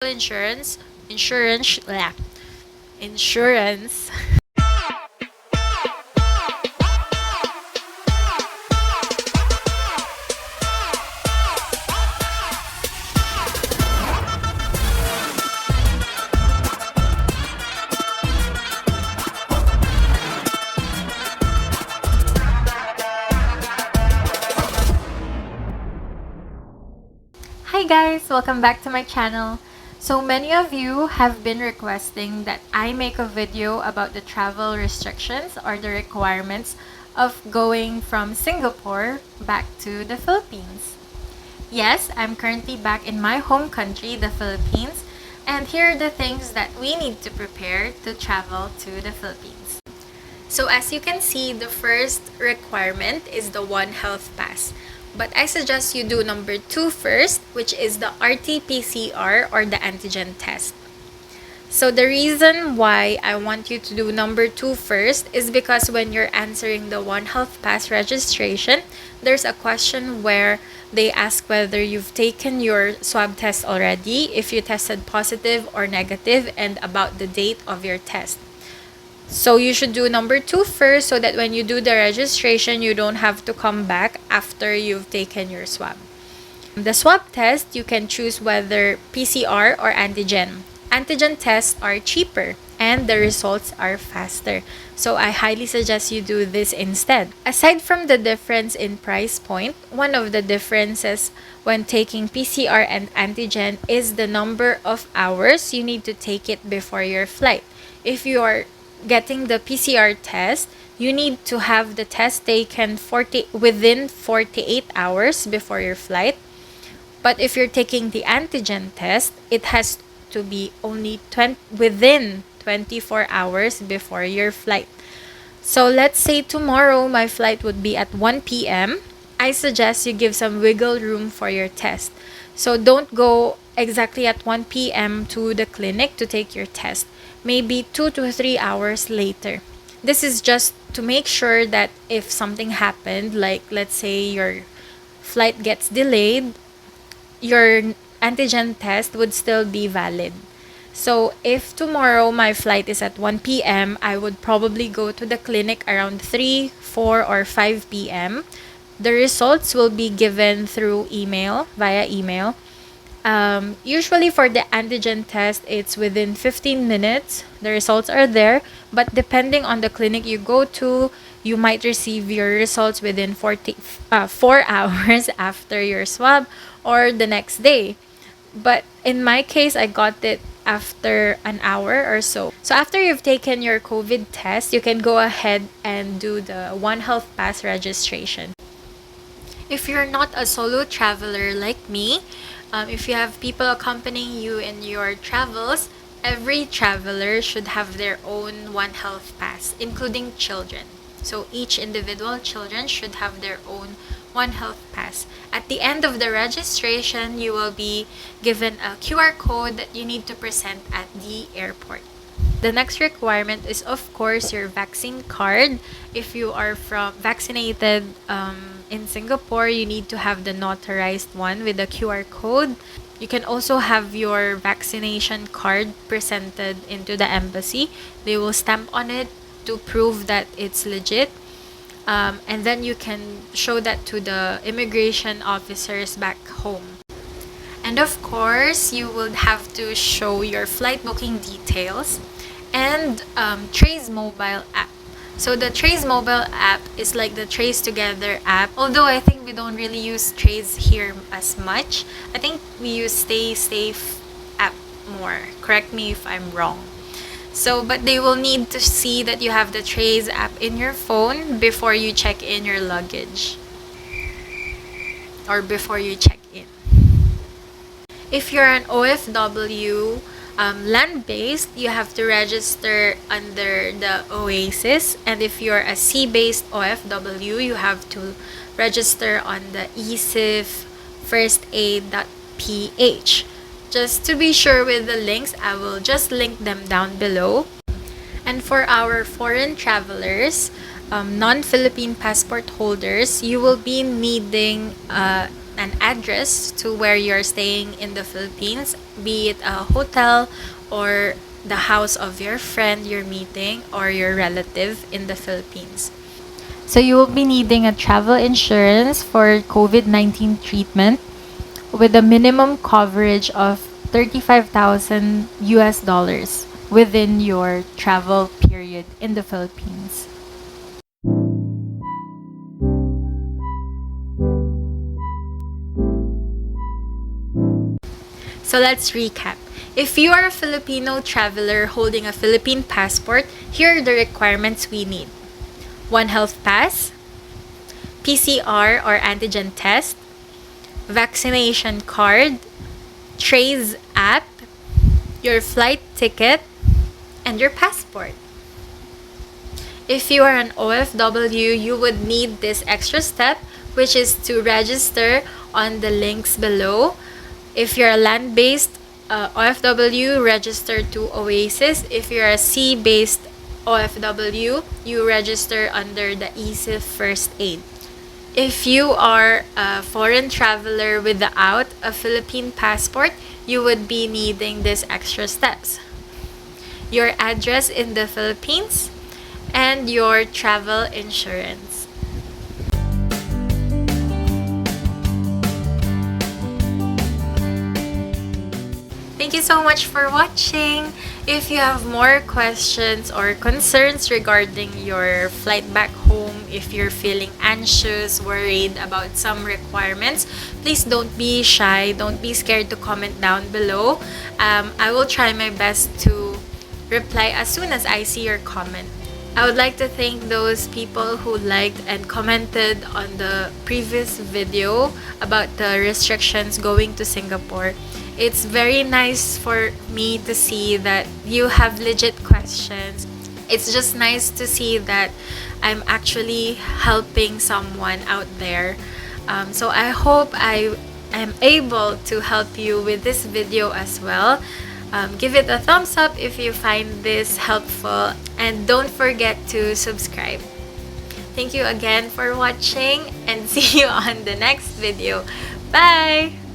Insurance. Hi guys, welcome back to my channel. So many of you have been requesting that I make a video about the travel restrictions or the requirements of going from Singapore back to the Philippines. Yes, I'm currently back in my home country, the Philippines, and here are the things that we need to prepare to travel to the Philippines. So as you can see, the first requirement is the One Health Pass. But I suggest you do number 2 first, which is the RT-PCR or the antigen test. So the reason why I want you to do number 2 first is because when you're answering the One Health Pass registration, there's a question where they ask whether you've taken your swab test already, if you tested positive or negative, and about the date of your test. So you should do number 2 first so that when you do the registration, you don't have to come back after you've taken your swab. The swab test, you can choose whether PCR or antigen. Antigen tests are cheaper and the results are faster. So I highly suggest you do this instead. Aside from the difference in price point, one of the differences when taking PCR and antigen is the number of hours you need to take it before your flight. If you are getting the PCR test, you need to have the test taken within 48 hours before your flight. But if you're taking the antigen test, it has to be only within 24 hours before your flight. So let's say tomorrow my flight would be at 1 p.m. I suggest you give some wiggle room for your test. So don't go exactly at 1 p.m. to the clinic to take your test. Maybe 2 to 3 hours later. This is just to make sure that if something happened, like let's say your flight gets delayed, your antigen test would still be valid. So if tomorrow my flight is at 1 p.m., I would probably go to the clinic around 3, 4, or 5 p.m. The results will be given through via email. Usually for the antigen test, it's within 15 minutes. The results are there, but depending on the clinic you go to, you might receive your results within 4 hours after your swab or the next day. But in my case, I got it after an hour or so. So after you've taken your COVID test, you can go ahead and do the One Health Pass registration. If you're not a solo traveler like me, if you have people accompanying you in your travels, every traveler should have their own One Health Pass, including children. So each individual children should have their own One Health Pass. At the end of the registration, you will be given a QR code that you need to present at the airport. The next requirement is, of course, your vaccine card. If you are vaccinated in Singapore, you need to have the notarized one with the QR code. You can also have your vaccination card presented into the embassy. They will stamp on it to prove that it's legit. And then you can show that to the immigration officers back home. And of course, you will have to show your flight booking details and Trace mobile app. So the Trace mobile app is like the Trace Together app. Although I think we don't really use Trace here as much. I think we use Stay Safe app more. Correct me if I'm wrong. So, but they will need to see that you have the Trace app in your phone before you check in your luggage. Or before you check in. If you're an OFW land-based, you have to register under the Oasis. And if you're a sea-based OFW, you have to register on the ESIF firstaid.ph. Just to be sure with the links, I will just link them down below. And for our foreign travelers, non-Philippine passport holders, you will be needing an address to where you're staying in the Philippines, be it a hotel or the house of your friend you're meeting or your relative in the Philippines. So you will be needing a travel insurance for COVID-19 treatment with a minimum coverage of 35,000 US dollars within your travel period in the Philippines. So let's recap. If you are a Filipino traveler holding a Philippine passport, here are the requirements we need. One health pass, PCR or antigen test, vaccination card, Trace app, your flight ticket, and your passport. If you are an OFW, you would need this extra step, which is to register on the links below. If you're a land-based OFW, register to Oasis. If you're a sea-based OFW, you register under the EASIF First Aid. If you are a foreign traveler without a Philippine passport, you would be needing these extra steps. Your address in the Philippines and your travel insurance. Thank you so much for watching. If you have more questions or concerns regarding your flight back home, if you're feeling anxious, worried about some requirements, please don't be shy. Don't be scared to comment down below. I will try my best to reply as soon as I see your comment. I would like to thank those people who liked and commented on the previous video about the restrictions going to Singapore. It's very nice for me to see that you have legit questions. It's just nice to see that I'm actually helping someone out there. So I hope I am able to help you with this video as well. Give it a thumbs up if you find this helpful, and don't forget to subscribe. Thank you again for watching, and see you on the next video. Bye!